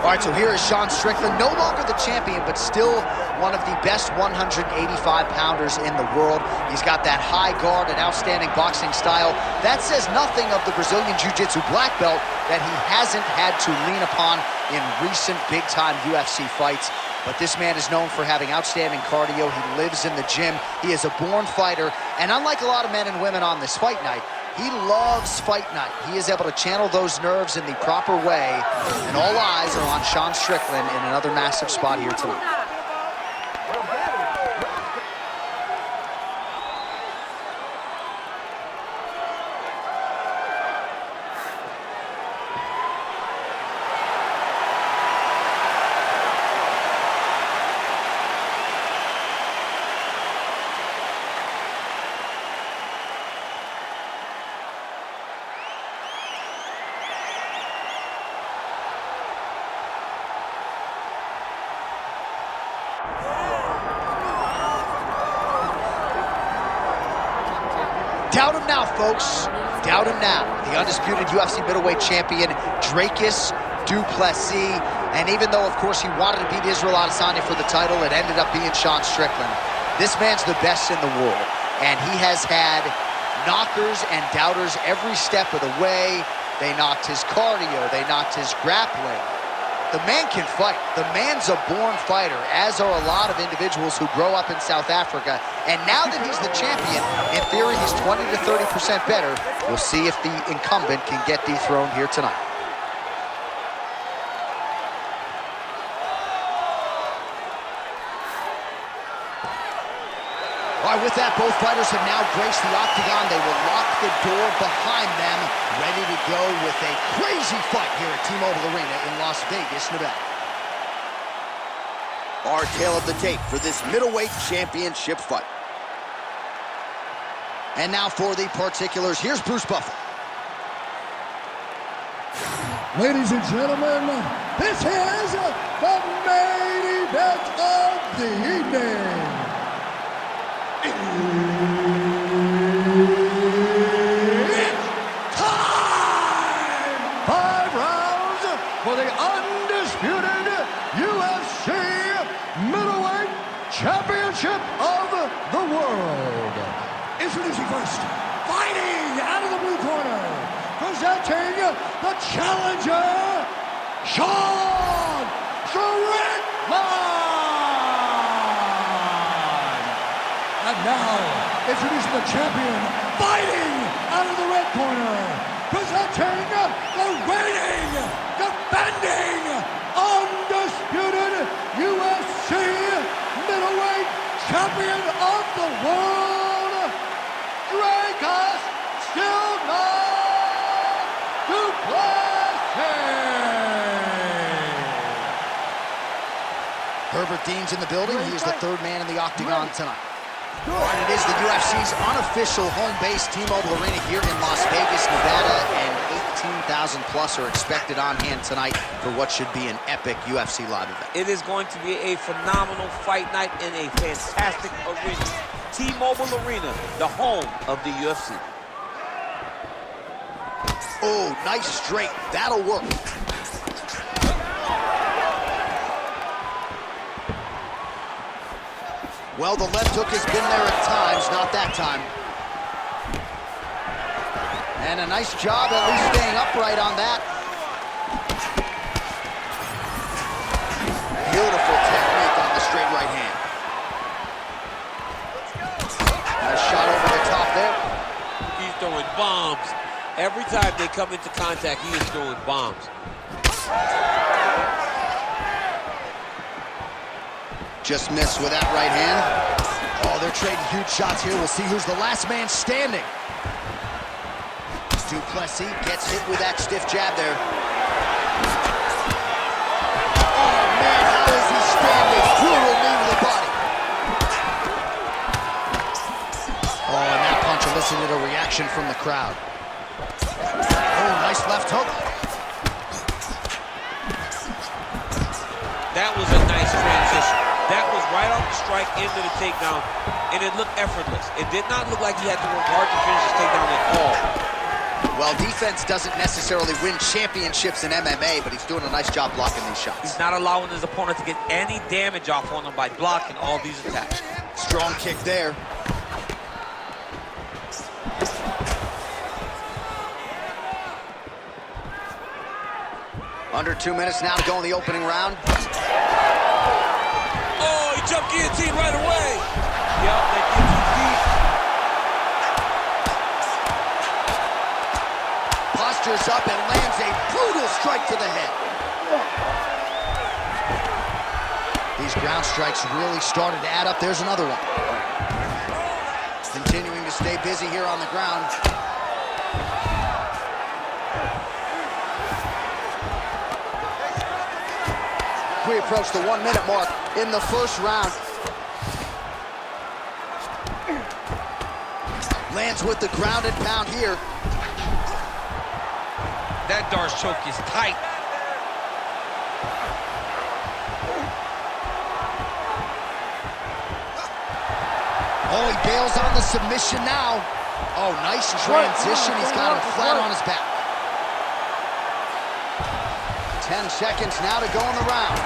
All right, so here is Sean Strickland, no longer the champion, but still one of the best 185-pounders in the world. He's got that high guard and outstanding boxing style. That says nothing of the Brazilian Jiu-Jitsu black belt that he hasn't had to lean upon in recent big-time UFC fights. But this man is known for having outstanding cardio. He lives in the gym. He is a born fighter. And unlike a lot of men and women on this fight night, he loves fight night. He is able to channel those nerves in the proper way. And all eyes are on Sean Strickland in another massive spot here tonight. Doubt him now, folks. Doubt him now. The undisputed UFC middleweight champion, Dricus du Plessis. And even though, of course, he wanted to beat Israel Adesanya for the title, it ended up being Sean Strickland. This man's the best in the world. And he has had knockers and doubters every step of the way. They knocked his cardio. They knocked his grappling. The man can fight. The man's a born fighter, as are a lot of individuals who grow up in South Africa. And now that he's the champion, in theory, he's 20 to 30% better. We'll see if the incumbent can get dethroned here tonight. All right, with that, both fighters have now graced the octagon. They will lock the door behind them, ready to go with a crazy fight here at T-Mobile Arena in Las Vegas, Nevada. Our tale of the tape for this middleweight championship fight. And now for the particulars, here's Bruce Buffer. Ladies and gentlemen, this is the main event of the evening. It's time! 5 rounds for the undisputed UFC middleweight championship of the world. Introducing first, fighting out of the blue corner, presenting the challenger, Sean Strickland! And now, introducing the champion, fighting out of the red corner, presenting the reigning, defending, undisputed UFC middleweight champion of the world, Dricus du Plessis. Herbert Dean's in the building. He is the third man in the octagon tonight. And it is the UFC's unofficial home base, T-Mobile Arena here in Las Vegas, Nevada, and 18,000 plus are expected on hand tonight for what should be an epic UFC live event. It is going to be a phenomenal fight night in a fantastic arena. T-Mobile Arena, the home of the UFC. Oh, nice straight. That'll work. Well, the left hook has been there at times, not that time. And a nice job at least staying upright on that. Beautiful technique on the straight right hand. Nice shot over the top there. He's throwing bombs. Every time they come into contact, he is throwing bombs. Just missed with that right hand. Oh, they're trading huge shots here. We'll see who's the last man standing. Du Plessis gets hit with that stiff jab there. Oh, man, how is he standing? Brutal knee to the body. Oh, and that punch elicited a reaction from the crowd. Oh, nice left hook. That was a nice transition. That was right off the strike into the takedown, and it looked effortless. It did not look like he had to work hard to finish his takedown at all. Well, defense doesn't necessarily win championships in MMA, but he's doing a nice job blocking these shots. He's not allowing his opponent to get any damage off on him by blocking all these attacks. Strong kick there. Under 2 minutes now to go in the opening round. Oh, he jumped guillotine right away. Yep, that guillotine deep. Postures up and lands a brutal strike to the head. These ground strikes really started to add up. There's another one. Continuing to stay busy here on the ground. We approach the 1 minute mark in the first round. Lands with the ground and pound here. That Darce choke is tight. Oh, he bails on the submission now. Oh, nice transition. He's got him flat on his back. 10 seconds now to go in the round.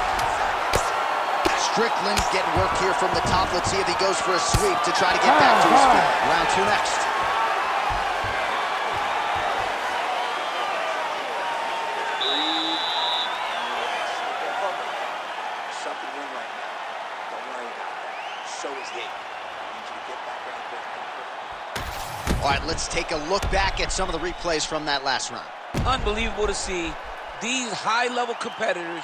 Strickland getting work here from the top. Let's see if he goes for a sweep to try to get back to his feet. Round 2 next. Something wrong right now. Don't worry about that. So is he. I need you to get back out there. All right, let's take a look back at some of the replays from that last round. Unbelievable to see these high-level competitors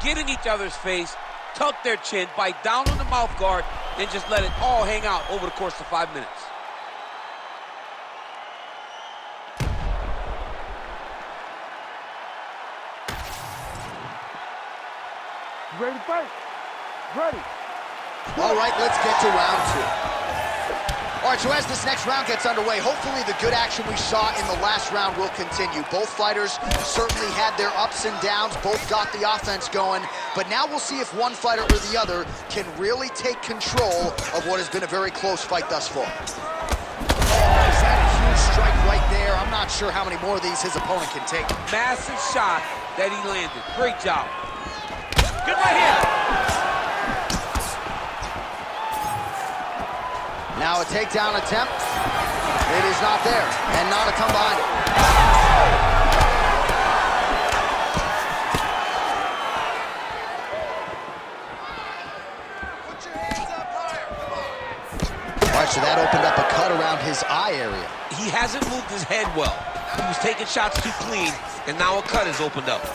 get in each other's face, tuck their chin, bite down on the mouth guard, and just let it all hang out over the course of 5 minutes. Ready to fight? Ready. All right, let's get to round 2. All right, so as this next round gets underway, hopefully the good action we saw in the last round will continue. Both fighters certainly had their ups and downs, both got the offense going, but now we'll see if one fighter or the other can really take control of what has been a very close fight thus far. Oh, is that a huge strike right there? I'm not sure how many more of these his opponent can take. Massive shot that he landed. Great job. Good right hand. Now a takedown attempt. It is not there, and not a come behind it. Put your hands up higher. Come on. All right, so that opened up a cut around his eye area. He hasn't moved his head well. He was taking shots too clean, and now a cut has opened up.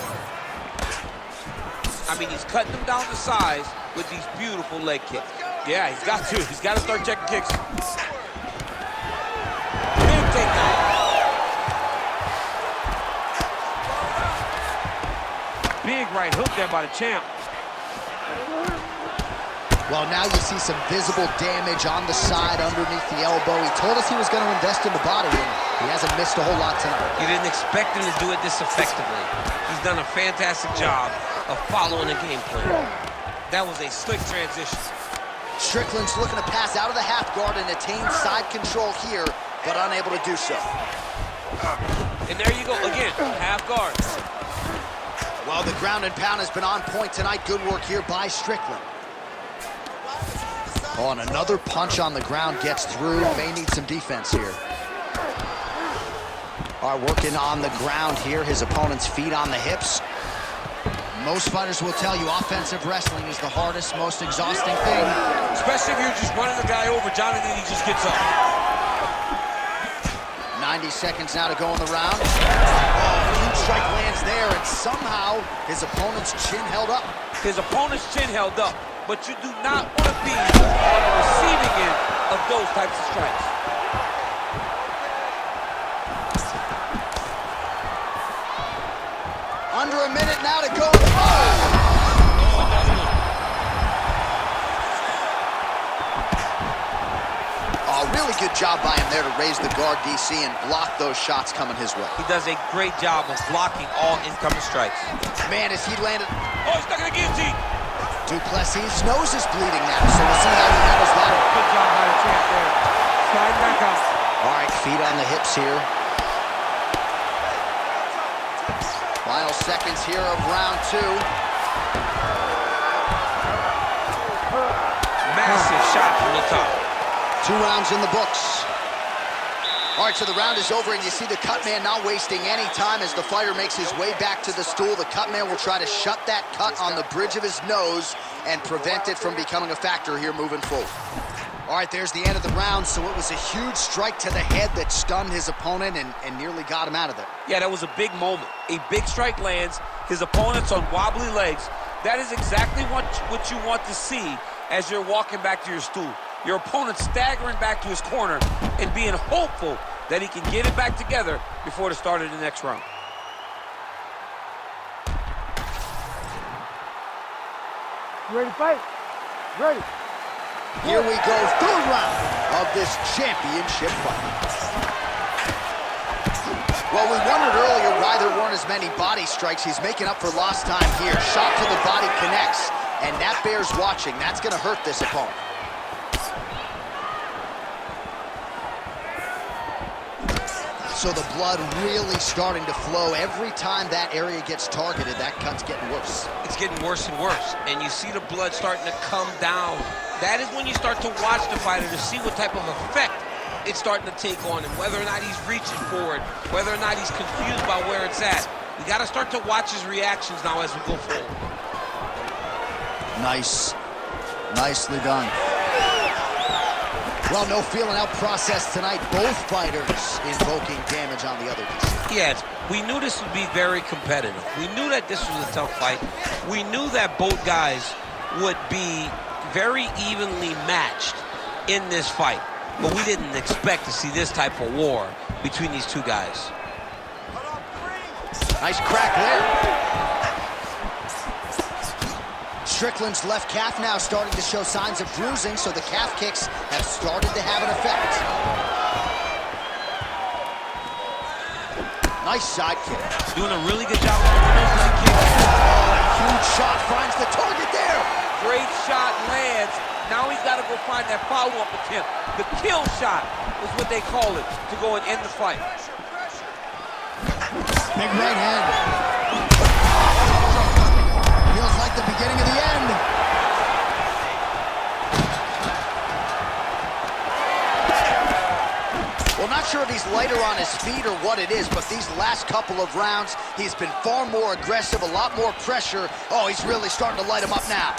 I mean, he's cutting them down to size with these beautiful leg kicks. Yeah, he's got to. He's got to start checking kicks. Big takedown. Big right hook there by the champ. Well, now you see some visible damage on the side underneath the elbow. He told us he was going to invest in the body, and he hasn't missed a whole lot tonight. You didn't expect him to do it this effectively. He's done a fantastic job of following the game plan. That was a slick transition. Strickland's looking to pass out of the half guard and attain side control here, but unable to do so. And there you go, again, half guard. Well, the ground and pound has been on point tonight. Good work here by Strickland. Oh, and another punch on the ground gets through. May need some defense here. All right, working on the ground here. His opponent's feet on the hips. Most fighters will tell you offensive wrestling is the hardest, most exhausting thing. Especially if you're just running the guy over, John, and then he just gets up. 90 seconds now to go in the round. Oh, huge strike lands there, and somehow his opponent's chin held up. His opponent's chin held up, but you do not want to be on the receiving end of those types of strikes. Under a minute now to go. Oh, really good job by him there to raise the guard, DC, and block those shots coming his way. He does a great job of blocking all incoming strikes. Man, as he landed... Oh, he's stuck in the guillotine. Du Plessis' nose is bleeding now, so we'll see how he handles that. Good job by the champ there. Slide back up. All right, feet on the hips here. final seconds here of round 2. Massive shot from the top. 2 rounds in the books. All right, so the round is over, and you see the cut man not wasting any time as the fighter makes his way back to the stool. The cut man will try to shut that cut on the bridge of his nose and prevent it from becoming a factor here moving forward. All right, there's the end of the round, so it was a huge strike to the head that stunned his opponent and nearly got him out of there. Yeah, that was a big moment. A big strike lands, his opponent's on wobbly legs. That is exactly what you want to see as you're walking back to your stool. Your opponent staggering back to his corner and being hopeful that he can get it back together before the start of the next round. You ready to fight? Ready. Here we go, 3rd round of this championship fight. Well, we wondered earlier why there weren't as many body strikes. He's making up for lost time here. Shot to the body connects, and that bears watching. That's going to hurt this opponent. So the blood really starting to flow. Every time that area gets targeted, that cut's getting worse. It's getting worse and worse, and you see the blood starting to come down. That is when you start to watch the fighter to see what type of effect it's starting to take on him, whether or not he's reaching for it, whether or not he's confused by where it's at. We got to start to watch his reactions now as we go forward. Nicely done. Well, no feeling out process tonight. Both fighters invoking damage on the other. Yes, we knew this would be very competitive. We knew that this was a tough fight. We knew that both guys would be very evenly matched in this fight. But we didn't expect to see this type of war between these two guys. Nice crack there. Strickland's left calf now starting to show signs of bruising, so the calf kicks have started to have an effect. Nice side kick. Doing a really good job on those leg kicks. Oh, a huge shot finds the target there. Great shot lands. Now he's got to go find that follow-up attempt. The kill shot is what they call it, to go and end the fight. Big right hand. Feels like the beginning of the end. Well, not sure if he's lighter on his feet or what it is, but these last couple of rounds, he's been far more aggressive, a lot more pressure. Oh, he's really starting to light him up now.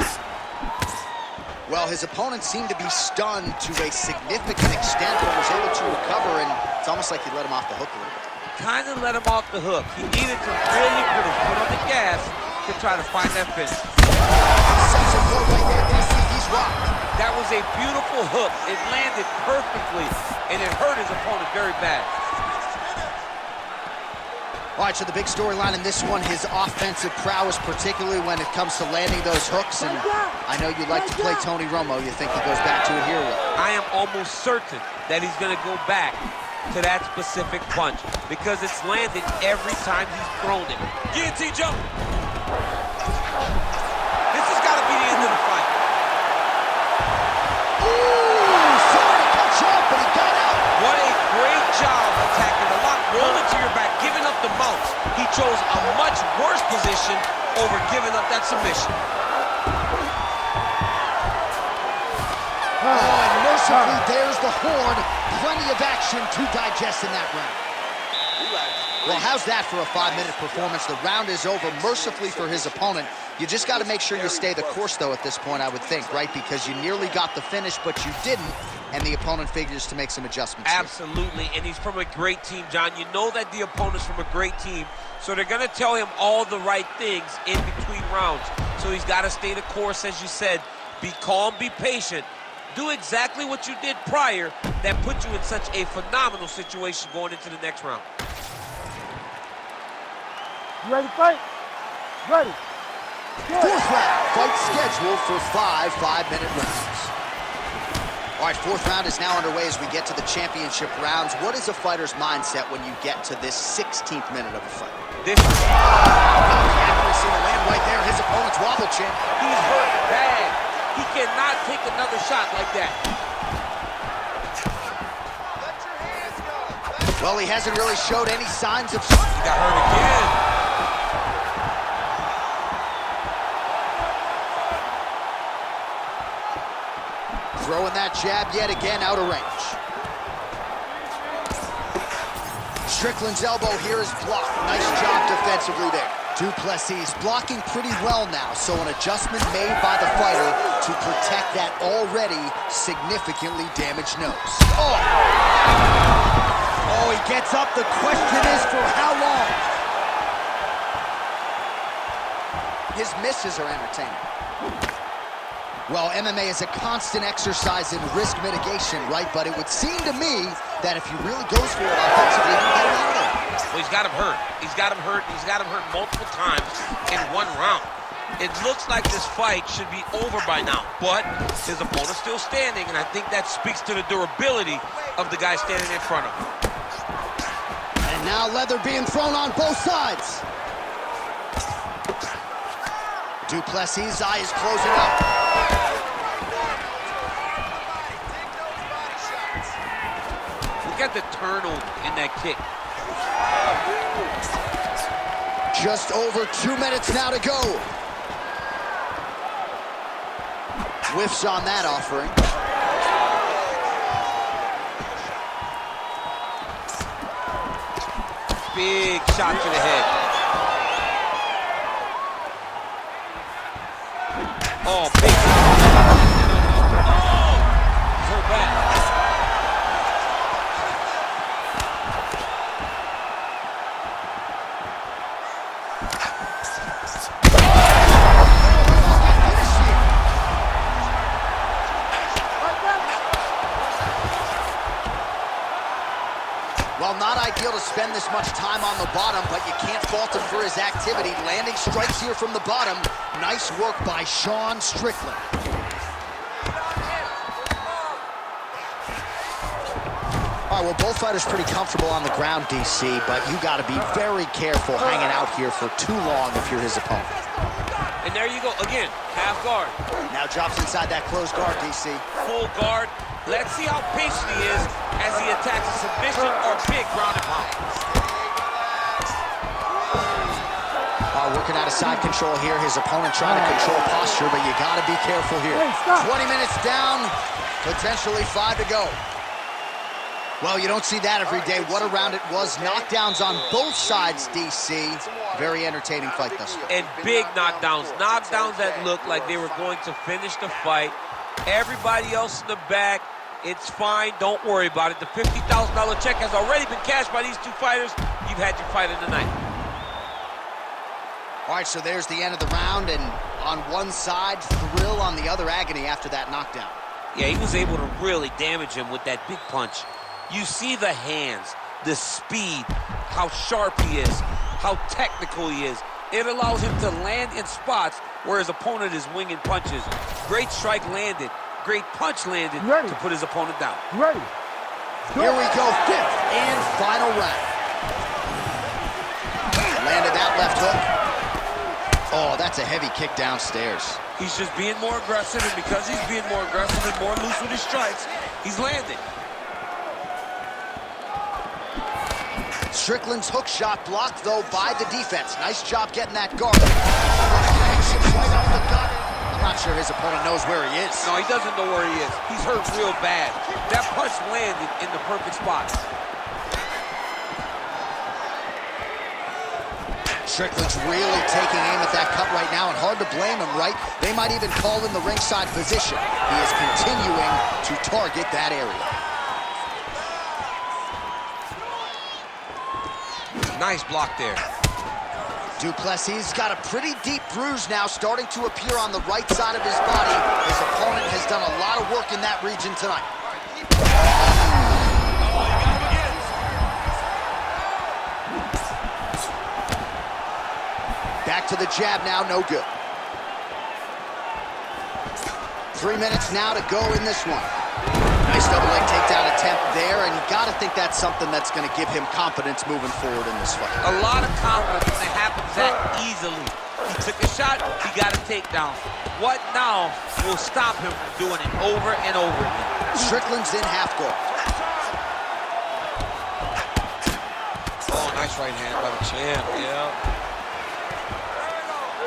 Well, his opponent seemed to be stunned to a significant extent, but was able to recover, and it's almost like he let him off the hook a little bit. Kind of let him off the hook. He needed to really put his foot on the gas to try to find that finish. That was a beautiful hook. It landed perfectly, and it hurt his opponent very bad. All right, so the big storyline in this one, his offensive prowess, particularly when it comes to landing those hooks. And I know you like to play Tony Romo. You think he goes back to it here? I am almost certain that he's going to go back to that specific punch because it's landed every time he's thrown it. Guillotine jump. This has got to be the end of the fight. Ooh, sorry to catch up, but he got out. What a great job attacking the lock, rolling to your back, giving up the mount. He chose a much worse position over giving up that submission. Oh, and mercifully, there's the horn. Plenty of action to digest in that round. Well, how's that for a 5-minute performance? The round is over, mercifully for his opponent. You just got to make sure you stay the course, though, at this point, I would think, right? Because you nearly got the finish, but you didn't, and the opponent figures to make some adjustments. Absolutely, and he's from a great team, John. You know that the opponent's from a great team, so they're going to tell him all the right things in between rounds. So he's got to stay the course, as you said. Be calm, be patient. Do exactly what you did prior that put you in such a phenomenal situation going into the next round. You ready to fight? Ready. Fourth round, fight scheduled for 5 5-minute rounds. All right, fourth round is now underway as we get to the championship rounds. What is a fighter's mindset when you get to this 16th minute of a fight? This is accuracy to land right there. His opponent's wobble chin. He's hurt bad. He cannot take another shot like that. Well, he hasn't really showed any signs of... He got hurt again. Throwing that jab yet again out of range. Strickland's elbow here is blocked. Nice job defensively there. Du Plessis blocking pretty well now, so an adjustment made by the fighter to protect that already significantly damaged nose. Oh! Oh, he gets up. The question is for how long? His misses are entertaining. Well, MMA is a constant exercise in risk mitigation, right? But it would seem to me that if he really goes for it offensively, he can get him out of there. Well, he's got him hurt. He's got him hurt. He's got him hurt multiple times in one round. It looks like this fight should be over by now, but his opponent's still standing, and I think that speaks to the durability of the guy standing in front of him. And now leather being thrown on both sides. Du Plessis' eye is closing up. Look at the turnover in that kick. Just over 2 minutes now to go. Whiffs on that offering. Big shot to the head. Oh, big shot. Oh, so bad. Well, not ideal to spend this much time on the bottom, but you can't fault him for his activity. Landing strikes here from the bottom. Nice work by Sean Strickland. All right, well, both fighters pretty comfortable on the ground, DC, but you got to be very careful hanging out here for too long if you're his opponent. And there you go, again, half guard. Now drops inside that closed guard, DC. Full guard. Let's see how patient he is as he attacks a submission or big ground and pound. Working out of side control here. His opponent trying to control posture, but you got to be careful here. 20 minutes down, potentially 5 to go. Well, you don't see that every day. What a round it was. Knockdowns on both sides, DC. Very entertaining fight thus far. And big knockdowns. Knockdowns that looked like they were going to finish the fight. Everybody else in the back, it's fine. Don't worry about it. The $50,000 check has already been cashed by these two fighters. You've had your fight of the night. All right, so there's the end of the round, and on one side, thrill, on the other, agony after that knockdown. Yeah, he was able to really damage him with that big punch. You see the hands, the speed, how sharp he is, how technical he is. It allows him to land in spots where his opponent is winging punches. Great strike landed, great punch landed to put his opponent down. Ready. Here we go, 5th and final round. Landed that left hook. Oh, that's a heavy kick downstairs. He's just being more aggressive, and because he's being more aggressive and more loose with his strikes, he's landing. Strickland's hook shot blocked, though, by the defense. Nice job getting that guard. Right off the gut. I'm not sure his opponent knows where he is. No, he doesn't know where he is. He's hurt real bad. That punch landed in the perfect spot. Strickland's really taking aim at that cut right now, and hard to blame him, right? They might even call in the ringside physician. He is continuing to target that area. Nice block there. Du Plessis got a pretty deep bruise now starting to appear on the right side of his body. His opponent has done a lot of work in that region tonight. Back to the jab now, no good. 3 minutes now to go in this one. Nice double leg takedown attempt there, and you gotta think that's something that's gonna give him confidence moving forward in this fight. A lot of confidence when it happens that easily. He took a shot, he got a takedown. What now will stop him from doing it over and over again? Strickland's in half guard. Oh, nice right hand by the champ, yeah.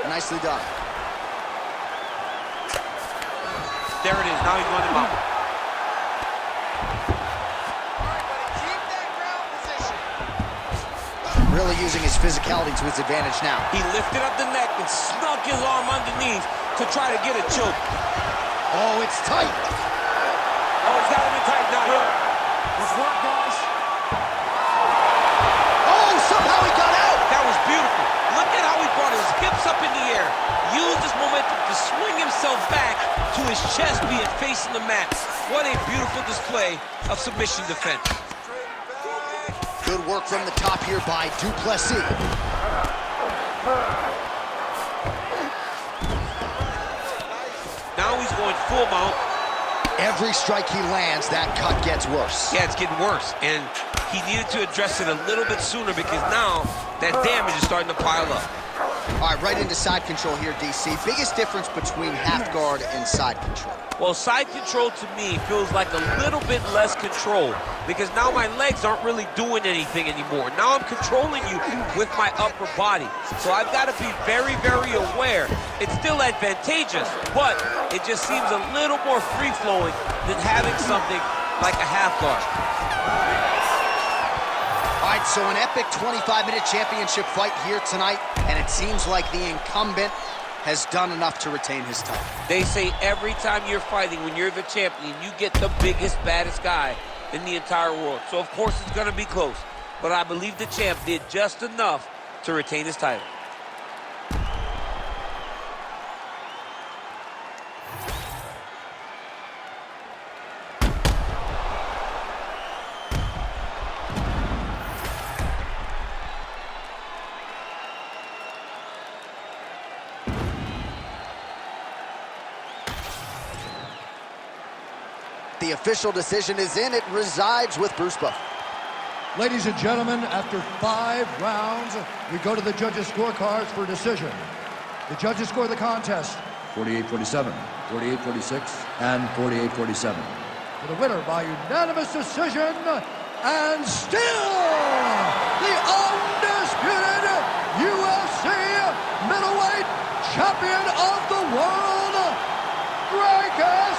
Nicely done. There it is, now he's going him out. Really using his physicality to his advantage now. He lifted up the neck and snuck his arm underneath to try to get a choke. Oh, it's tight. Oh, it's gotta be tight now. Let's work, guys. Oh, somehow he got out. That was beautiful. Look at how he brought his hips up in the air. Used this momentum to swing himself back to his chest being facing the mat. What a beautiful display of submission defense. Good work from the top here by Du Plessis. Now he's going full mount. Every strike he lands, that cut gets worse. Yeah, it's getting worse. And he needed to address it a little bit sooner because now that damage is starting to pile up. All right, right into side control here, DC. Biggest difference between half guard and side control? Well, side control to me feels like a little bit less control because now my legs aren't really doing anything anymore. Now I'm controlling you with my upper body. So I've got to be very, very aware. It's still advantageous, but it just seems a little more free-flowing than having something like a half guard. All right, so an epic 25-minute championship fight here tonight, and it seems like the incumbent has done enough to retain his title. They say every time you're fighting, when you're the champion, you get the biggest, baddest guy in the entire world. So, of course, it's going to be close. But I believe the champ did just enough to retain his title. The official decision is in. It resides with Bruce Buffer. Ladies and gentlemen, after 5 rounds, we go to the judges' scorecards for decision. The judges score the contest 48-47, 48-46, and 48-47. for the winner by unanimous decision, and still the undisputed UFC middleweight champion of the world, Dricus